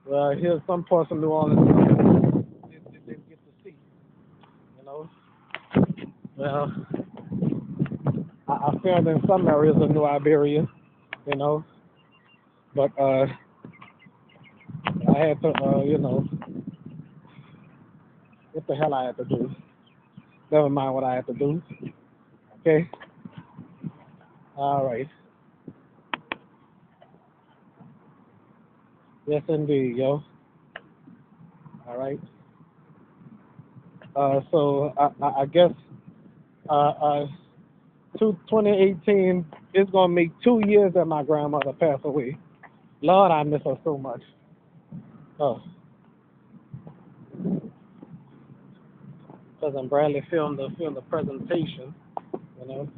Well, here's some parts of New Orleans they didn't get to see, you know. Well, I filmed in some areas of New Iberia, you know, but I had to, what the hell I had to do. Never mind what I had to do. Okay. All right. Yes, indeed, yo. All right. So I guess uh, uh, 2018 is gonna make 2 years that my grandmother passed away. Lord, I miss her so much. Oh, Cousin Bradley filmed the presentation. You know.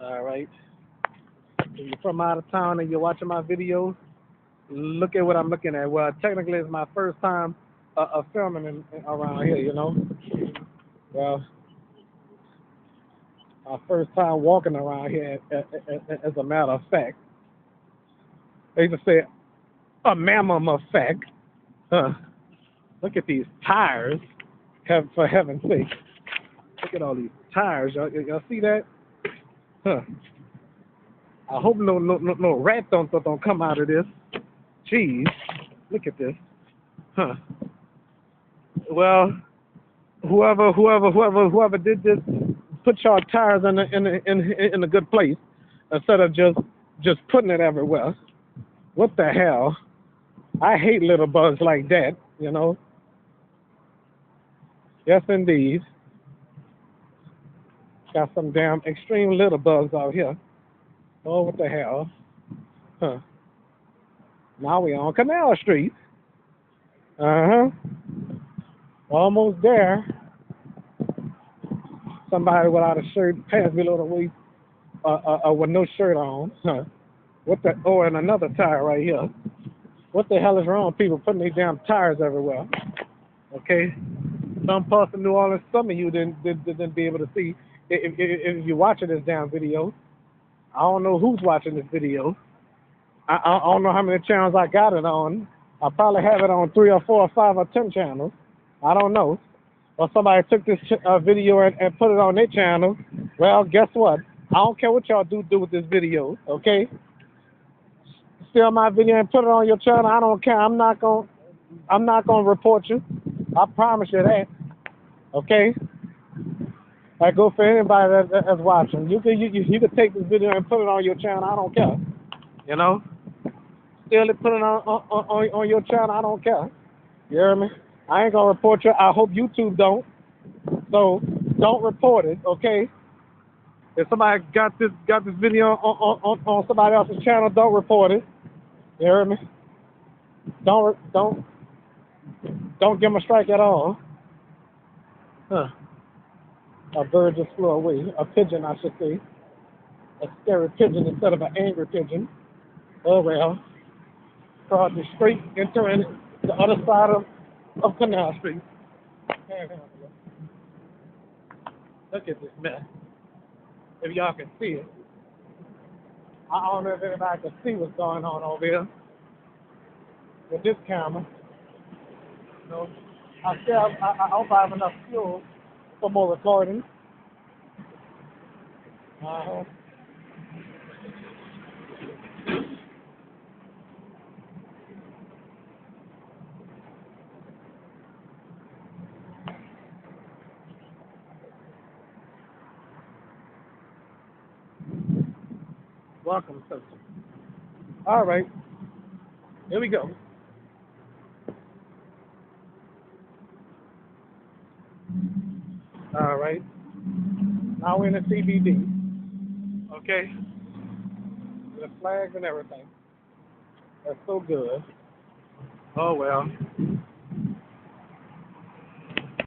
All right. If you're from out of town and you're watching my videos, look at what I'm looking at. Well, technically, it's my first time filming around here. You know. Well, my first time walking around here. As a matter of fact, they used to say a mammal of fact. Huh. Look at these tires. For heaven's sake. Look at all these tires. Y'all see that? Huh. I hope no rat don't come out of this. Jeez. Look at this. Huh. Well, whoever did this, put your tires in a good place instead of just putting it everywhere. What the hell? I hate little bugs like that, you know. Yes, indeed. Got some damn extreme little bugs out here. Oh, what the hell? Huh. Now we on Canal Street. Uh-huh. Almost there. Somebody without a shirt, pants below the waist, with no shirt on. Huh. What the? Oh, and another tire right here. What the hell is wrong with people putting these damn tires everywhere? Okay. Some parts of New Orleans, some of you didn't be able to see if you're watching this damn video. I don't know who's watching this video. I don't know how many channels I got it on. I probably have it on 3 or 4 or 5 or 10 channels. I don't know. Or somebody took this video and put it on their channel. Well, guess what? I don't care what y'all do with this video, okay? Steal my video and put it on your channel. I don't care. I'm not gonna report you. I promise you that. Okay? I go for anybody that's watching. You could take this video and put it on your channel. I don't care. You know? Steal it, put it on your channel. I don't care. You hear me? I ain't gonna report you. I hope YouTube don't. So don't report it, okay? If somebody got this video on somebody else's channel, don't report it. You hear me? Don't give them a strike at all. Huh. A bird just flew away. A pigeon, I should say. A scary pigeon instead of an angry pigeon. Oh well. Crossing straight entering the other side of Canal Street. Look at this mess. If y'all can see it. I don't know if anybody can see what's going on over here with this camera. You know, I hope I have enough fuel for more recording. Uh-huh. Welcome, sister. All right, here we go. All right, now we're in the CBD. Okay, with the flags and everything. That's so good. Oh well.